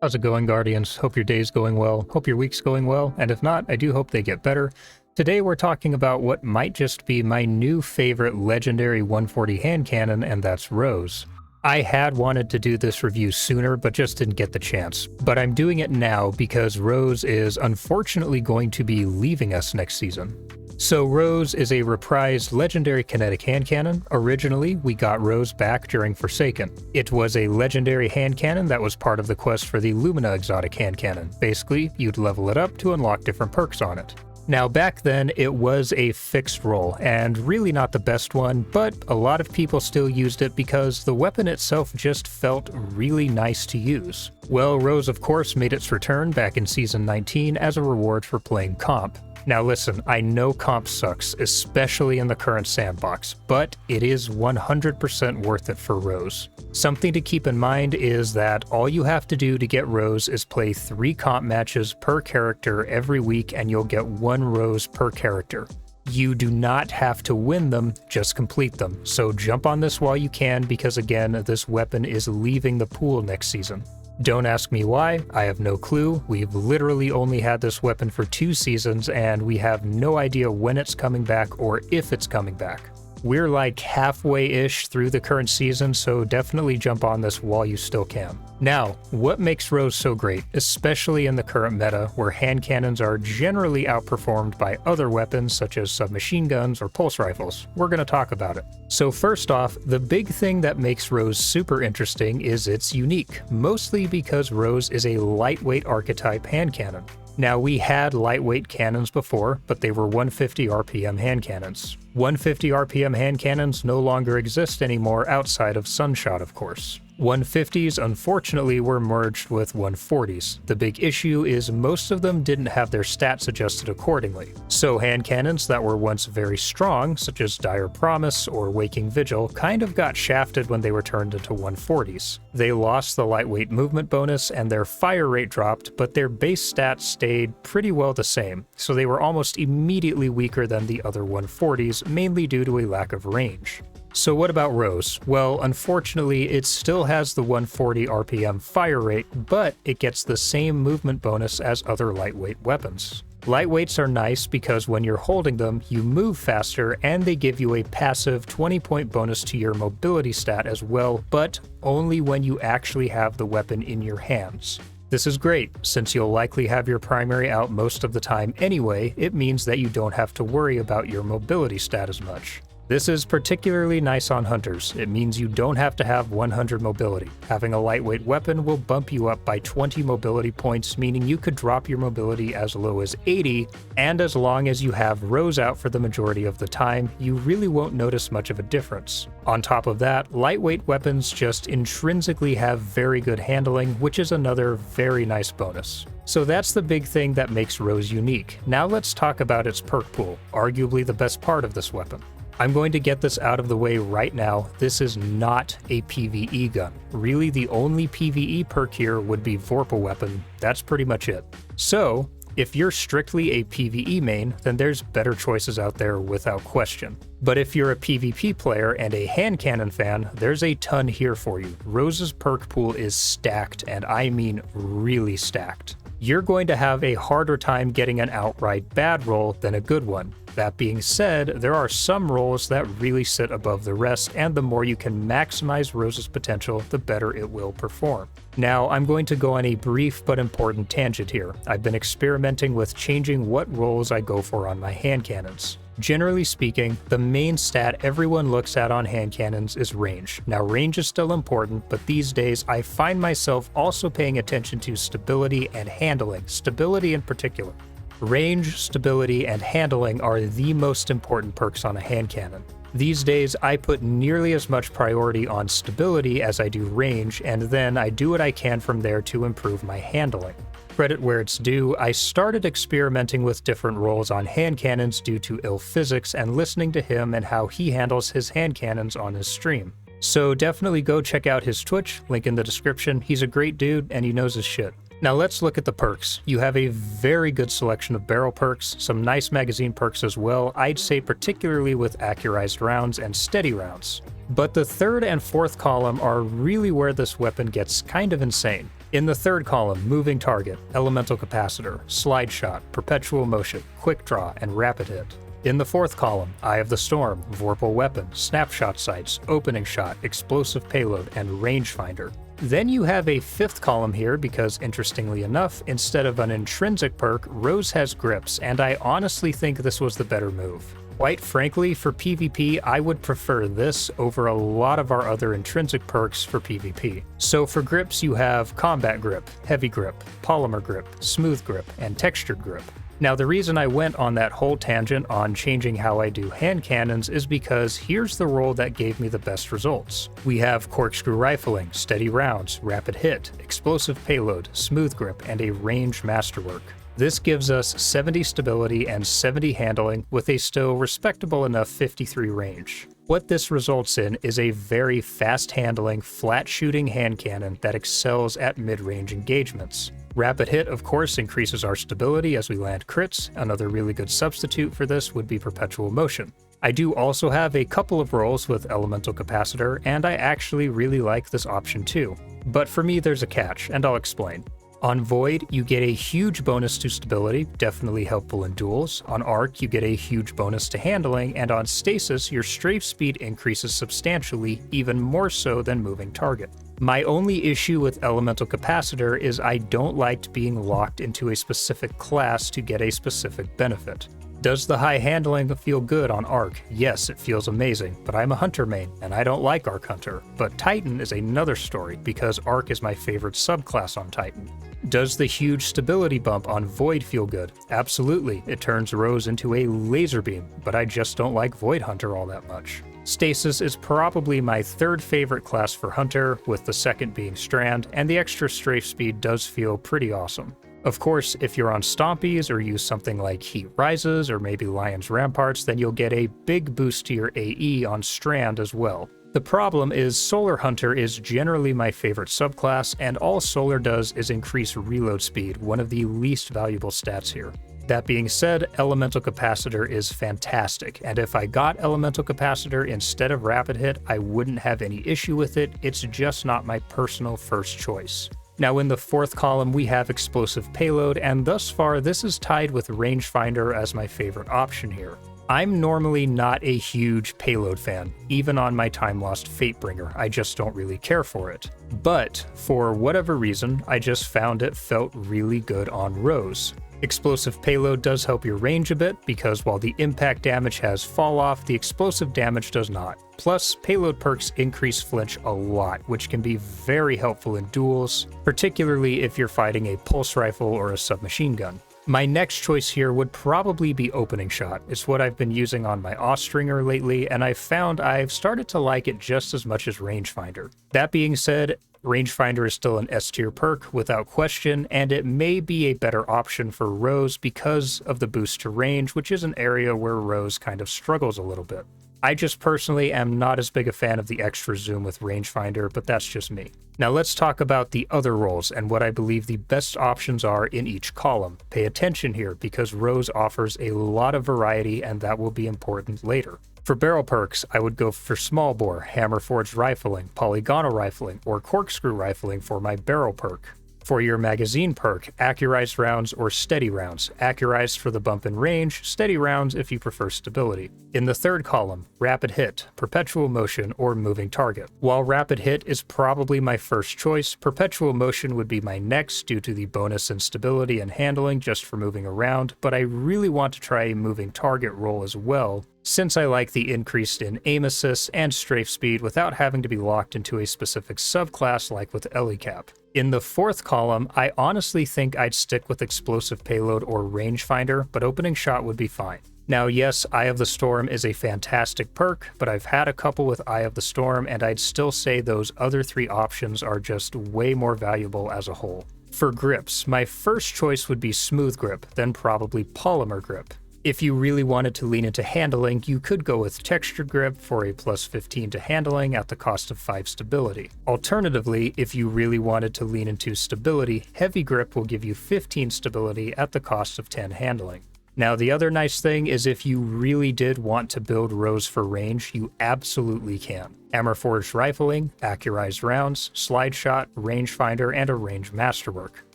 How's it going, Guardians? Hope your day's going well, hope your week's going well, and if not, I do hope they get better. Today we're talking about what might just be my new favorite legendary 140 hand cannon, and that's Rose. I had wanted to do this review sooner, but just didn't get the chance. But I'm doing it now because Rose is unfortunately going to be leaving us next season. So Rose is a reprised legendary kinetic hand cannon. Originally, we got Rose back during Forsaken. It was a legendary hand cannon that was part of the quest for the Lumina exotic hand cannon. Basically, you'd level it up to unlock different perks on it. Now back then, it was a fixed roll, and really not the best one, but a lot of people still used it because the weapon itself just felt really nice to use. Well, Rose of course made its return back in Season 19 as a reward for playing comp. Now listen, I know comp sucks, especially in the current sandbox, but it is 100% worth it for Rose. Something to keep in mind is that all you have to do to get Rose is play 3 comp matches per character every week and you'll get 1 Rose per character. You do not have to win them, just complete them. So jump on this while you can because again, this weapon is leaving the pool next season. Don't ask me why, I have no clue. We've literally only had this weapon for 2 seasons and we have no idea when it's coming back or if it's coming back. We're like halfway-ish through the current season, so definitely jump on this while you still can. Now, what makes Rose so great, especially in the current meta, where hand cannons are generally outperformed by other weapons such as submachine guns or pulse rifles? We're going to talk about it. So first off, the big thing that makes Rose super interesting is it's unique, mostly because Rose is a lightweight archetype hand cannon. Now, we had lightweight cannons before, but they were 150 RPM hand cannons. 150 RPM hand cannons no longer exist anymore outside of Sunshot, of course. 150s unfortunately were merged with 140s. The big issue is most of them didn't have their stats adjusted accordingly. So hand cannons that were once very strong, such as Dire Promise or Waking Vigil, kind of got shafted when they were turned into 140s. They lost the lightweight movement bonus and their fire rate dropped, but their base stats stayed pretty well the same, so they were almost immediately weaker than the other 140s, mainly due to a lack of range. So what about Rose? Well, unfortunately, it still has the 140 RPM fire rate, but it gets the same movement bonus as other lightweight weapons. Lightweights are nice because when you're holding them, you move faster and they give you a passive 20-point bonus to your mobility stat as well, but only when you actually have the weapon in your hands. This is great, since you'll likely have your primary out most of the time anyway. It means that you don't have to worry about your mobility stat as much. This is particularly nice on hunters. It means you don't have to have 100 mobility. Having a lightweight weapon will bump you up by 20 mobility points, meaning you could drop your mobility as low as 80, and as long as you have Rose out for the majority of the time, you really won't notice much of a difference. On top of that, lightweight weapons just intrinsically have very good handling, which is another very nice bonus. So that's the big thing that makes Rose unique. Now let's talk about its perk pool, arguably the best part of this weapon. I'm going to get this out of the way right now. This is not a PvE gun. Really, the only PvE perk here would be Vorpal Weapon. That's pretty much it. So, if you're strictly a PvE main, then there's better choices out there without question. But if you're a PvP player and a hand cannon fan, there's a ton here for you. Rose's perk pool is stacked, and I mean really stacked. You're going to have a harder time getting an outright bad roll than a good one. That being said, there are some rolls that really sit above the rest, and the more you can maximize Rose's potential, the better it will perform. Now, I'm going to go on a brief but important tangent here. I've been experimenting with changing what rolls I go for on my hand cannons. Generally speaking, the main stat everyone looks at on hand cannons is range. Now, range is still important, but these days I find myself also paying attention to stability and handling, stability in particular. Range, stability, and handling are the most important perks on a hand cannon. These days, I put nearly as much priority on stability as I do range, and then I do what I can from there to improve my handling. Credit where it's due, I started experimenting with different rolls on hand cannons due to illPhysics and listening to him and how he handles his hand cannons on his stream. So definitely go check out his Twitch, link in the description. He's a great dude and he knows his shit. Now let's look at the perks. You have a very good selection of barrel perks, some nice magazine perks as well, I'd say particularly with accurized rounds and steady rounds. But the third and fourth column are really where this weapon gets kind of insane. In the third column, moving target, elemental capacitor, slide shot, perpetual motion, quick draw, and rapid hit. In the fourth column, Eye of the Storm, Vorpal weapon, snapshot sights, opening shot, explosive payload, and rangefinder. Then you have a fifth column here because, interestingly enough, instead of an intrinsic perk, Rose has grips, and I honestly think this was the better move. Quite frankly, for PvP, I would prefer this over a lot of our other intrinsic perks for PvP. So for grips, you have combat grip, heavy grip, polymer grip, smooth grip, and textured grip. Now, the reason I went on that whole tangent on changing how I do hand cannons is because here's the roll that gave me the best results. We have corkscrew rifling, steady rounds, rapid hit, explosive payload, smooth grip, and a range masterwork. This gives us 70 stability and 70 handling with a still respectable enough 53 range. What this results in is a very fast-handling, flat-shooting hand cannon that excels at mid-range engagements. Rapid hit, of course, increases our stability as we land crits. Another really good substitute for this would be perpetual motion. I do also have a couple of rolls with elemental capacitor, and I actually really like this option too. But for me, there's a catch, and I'll explain. On Void, you get a huge bonus to stability, definitely helpful in duels. On Arc, you get a huge bonus to handling, and on Stasis, your strafe speed increases substantially, even more so than moving target. My only issue with Elemental Capacitor is I don't like being locked into a specific class to get a specific benefit. Does the high handling feel good on Arc? Yes, it feels amazing, but I'm a Hunter main, and I don't like Arc Hunter. But Titan is another story, because Arc is my favorite subclass on Titan. Does the huge stability bump on Void feel good? Absolutely, it turns Rose into a laser beam, but I just don't like Void Hunter all that much. Stasis is probably my third favorite class for Hunter, with the second being Strand, and the extra strafe speed does feel pretty awesome. Of course, if you're on Stompies or use something like Heat Rises or maybe Lion's Ramparts, then you'll get a big boost to your AE on Strand as well. The problem is Solar Hunter is generally my favorite subclass, and all Solar does is increase reload speed, one of the least valuable stats here. That being said, Elemental Capacitor is fantastic, and if I got Elemental Capacitor instead of Rapid Hit, I wouldn't have any issue with it. It's just not my personal first choice. Now in the fourth column we have Explosive Payload, and thus far this is tied with Rangefinder as my favorite option here. I'm normally not a huge payload fan, even on my time-lost Fatebringer, I just don't really care for it. But, for whatever reason, I just found it felt really good on Rose. Explosive Payload does help your range a bit, because while the impact damage has fall off, the explosive damage does not. Plus, payload perks increase flinch a lot, which can be very helpful in duels, particularly if you're fighting a pulse rifle or a submachine gun. My next choice here would probably be Opening Shot. It's what I've been using on my Austringer lately, and I've found I've started to like it just as much as Rangefinder. That being said, Rangefinder is still an S-tier perk without question, and it may be a better option for Rose because of the boost to range, which is an area where Rose kind of struggles a little bit. I just personally am not as big a fan of the extra zoom with Rangefinder, but that's just me. Now let's talk about the other roles and what I believe the best options are in each column. Pay attention here because Rose offers a lot of variety and that will be important later. For barrel perks, I would go for small bore, hammer forged rifling, polygonal rifling, or corkscrew rifling for my barrel perk. For your magazine perk, accurized rounds or steady rounds. Accurized for the bump in range, steady rounds if you prefer stability. In the third column, rapid hit, perpetual motion, or moving target. While rapid hit is probably my first choice, perpetual motion would be my next due to the bonus in stability and handling just for moving around, but I really want to try a moving target role as well, since I like the increase in aim assist and strafe speed without having to be locked into a specific subclass like with Ellicap. In the fourth column, I honestly think I'd stick with Explosive Payload or Rangefinder, but Opening Shot would be fine. Now yes, Eye of the Storm is a fantastic perk, but I've had a couple with Eye of the Storm, and I'd still say those other three options are just way more valuable as a whole. For grips, my first choice would be Smooth Grip, then probably Polymer Grip. If you really wanted to lean into handling, you could go with Textured Grip for a plus 15 to handling at the cost of 5 stability. Alternatively, if you really wanted to lean into stability, Heavy Grip will give you 15 stability at the cost of 10 handling. Now, the other nice thing is if you really did want to build Rose for range, you absolutely can. Hammer-forged rifling, accurized rounds, slide shot, rangefinder, and a range masterwork.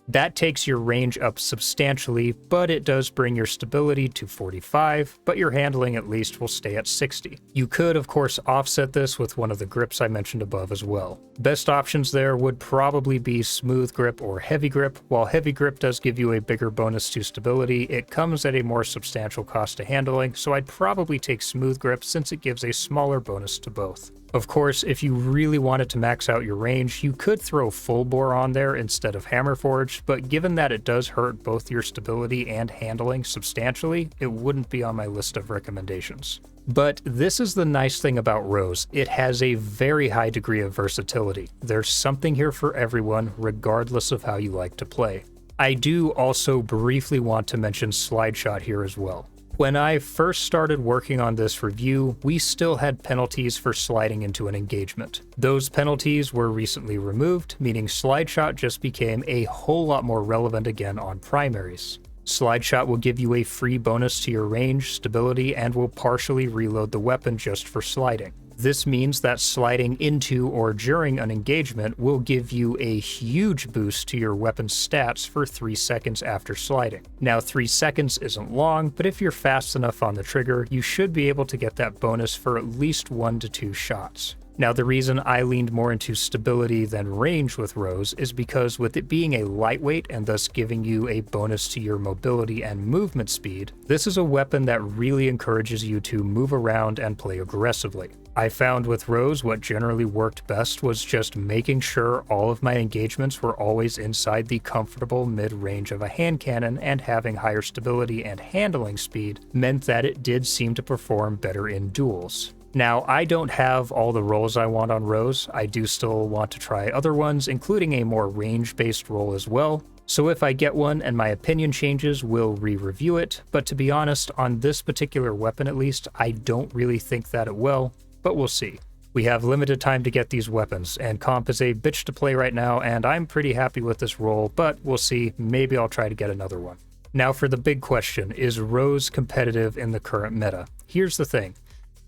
That takes your range up substantially, but it does bring your stability to 45, but your handling at least will stay at 60. You could, of course, offset this with one of the grips I mentioned above as well. Best options there would probably be smooth grip or heavy grip. While heavy grip does give you a bigger bonus to stability, it comes at a more substantial cost to handling, so I'd probably take smooth grip since it gives a smaller bonus to both. Of course, if you really wanted to max out your range, you could throw full bore on there instead of hammer forged, but given that it does hurt both your stability and handling substantially, it wouldn't be on my list of recommendations. But this is the nice thing about Rose, it has a very high degree of versatility. There's something here for everyone, regardless of how you like to play. I do also briefly want to mention slide shot here as well. When I first started working on this review, we still had penalties for sliding into an engagement. Those penalties were recently removed, meaning slide shot just became a whole lot more relevant again on primaries. Slide shot will give you a free bonus to your range, stability, and will partially reload the weapon just for sliding. This means that sliding into or during an engagement will give you a huge boost to your weapon's stats for 3 seconds after sliding. Now 3 seconds isn't long, but if you're fast enough on the trigger, you should be able to get that bonus for at least 1 to 2 shots. Now the reason I leaned more into stability than range with Rose is because with it being a lightweight and thus giving you a bonus to your mobility and movement speed, this is a weapon that really encourages you to move around and play aggressively. I found with Rose what generally worked best was just making sure all of my engagements were always inside the comfortable mid-range of a hand cannon, and having higher stability and handling speed meant that it did seem to perform better in duels. Now, I don't have all the rolls I want on Rose. I do still want to try other ones, including a more range-based roll as well. So if I get one and my opinion changes, we'll re-review it. But to be honest, on this particular weapon at least, I don't really think that it will, but we'll see. We have limited time to get these weapons, and comp is a bitch to play right now, and I'm pretty happy with this roll, but we'll see. Maybe I'll try to get another one. Now for the big question, is Rose competitive in the current meta? Here's the thing.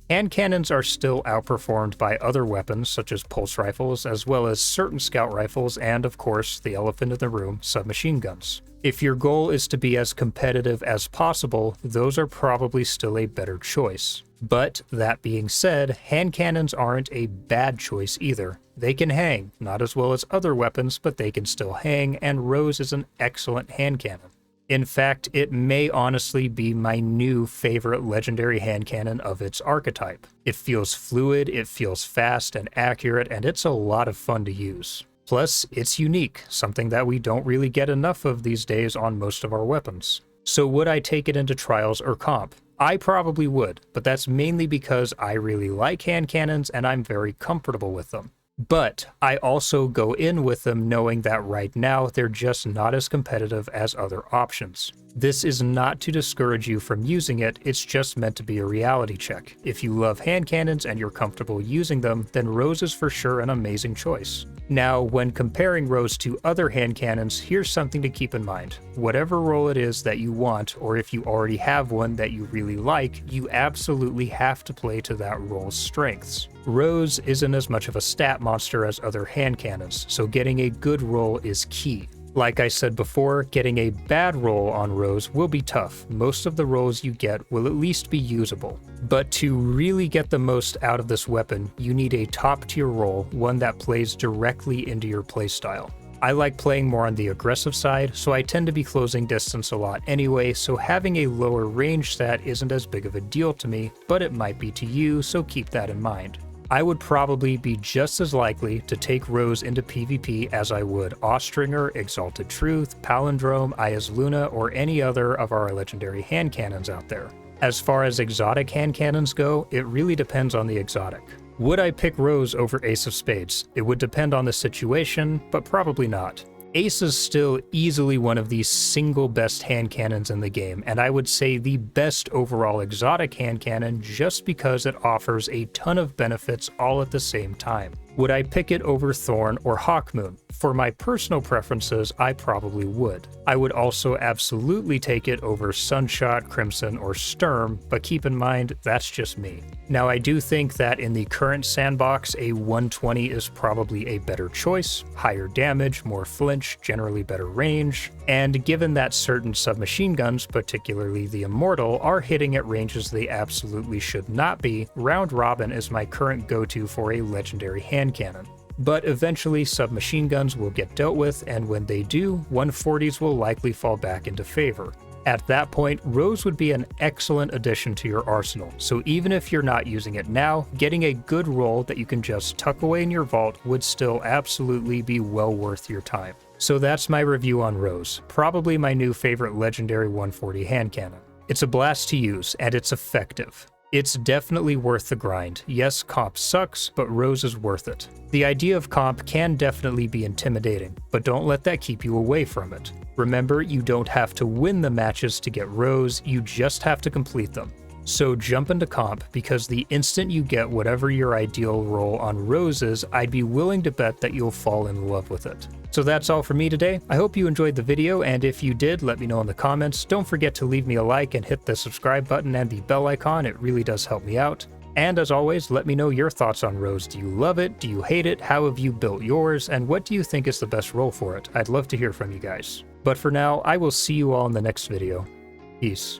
Hand cannons are still outperformed by other weapons such as pulse rifles, as well as certain scout rifles and, of course, the elephant in the room, submachine guns. If your goal is to be as competitive as possible, those are probably still a better choice. But that being said, hand cannons aren't a bad choice either. They can hang, not as well as other weapons, but they can still hang, and Rose is an excellent hand cannon. In fact, it may honestly be my new favorite legendary hand cannon of its archetype. It feels fluid, it feels fast and accurate, and it's a lot of fun to use. Plus, it's unique, something that we don't really get enough of these days on most of our weapons. So would I take it into trials or comp? I probably would, but that's mainly because I really like hand cannons and I'm very comfortable with them. But I also go in with them knowing that right now they're just not as competitive as other options. This is not to discourage you from using it, it's just meant to be a reality check. If you love hand cannons and you're comfortable using them, then Rose is for sure an amazing choice. Now, when comparing Rose to other hand cannons, here's something to keep in mind. Whatever roll it is that you want, or if you already have one that you really like, you absolutely have to play to that roll's strengths. Rose isn't as much of a stat monster as other hand cannons, so getting a good roll is key. Like I said before, getting a bad roll on Rose will be tough. Most of the rolls you get will at least be usable. But to really get the most out of this weapon, you need a top-tier roll, one that plays directly into your playstyle. I like playing more on the aggressive side, so I tend to be closing distance a lot anyway, so having a lower range stat isn't as big of a deal to me, but it might be to you, so keep that in mind. I would probably be just as likely to take Rose into PvP as I would Austringer, Exalted Truth, Palindrome, Aya's Luna, or any other of our legendary hand cannons out there. As far as exotic hand cannons go, it really depends on the exotic. Would I pick Rose over Ace of Spades? It would depend on the situation, but probably not. Ace is still easily one of the single best hand cannons in the game, and I would say the best overall exotic hand cannon just because it offers a ton of benefits all at the same time. Would I pick it over Thorn or Hawkmoon? for my personal preferences, I probably would. I would also absolutely take it over Sunshot, Crimson, or Sturm, but keep in mind, that's just me. Now, I do think that in the current sandbox, a 120 is probably a better choice, higher damage, more flinch, generally better range, and given that certain submachine guns, particularly the Immortal, are hitting at ranges they absolutely should not be, Round Robin is my current go-to for a legendary hand cannon. But eventually submachine guns will get dealt with, and when they do, 140s will likely fall back into favor. At that point, Rose would be an excellent addition to your arsenal, so even if you're not using it now, getting a good roll that you can just tuck away in your vault would still absolutely be well worth your time. So that's my review on Rose, probably my new favorite legendary 140 hand cannon. It's a blast to use, and it's effective. It's definitely worth the grind. Yes, comp sucks, but Rose is worth it. The idea of comp can definitely be intimidating, but don't let that keep you away from it. Remember, you don't have to win the matches to get Rose, you just have to complete them. So jump into comp, because the instant you get whatever your ideal role on Rose is, I'd be willing to bet that you'll fall in love with it. So that's all for me today. I hope you enjoyed the video, and if you did, let me know in the comments. Don't forget to leave me a like and hit the subscribe button and the bell icon, it really does help me out. And as always, let me know your thoughts on Rose. Do you love it? Do you hate it? How have you built yours? And what do you think is the best role for it? I'd love to hear from you guys. But for now, I will see you all in the next video. Peace.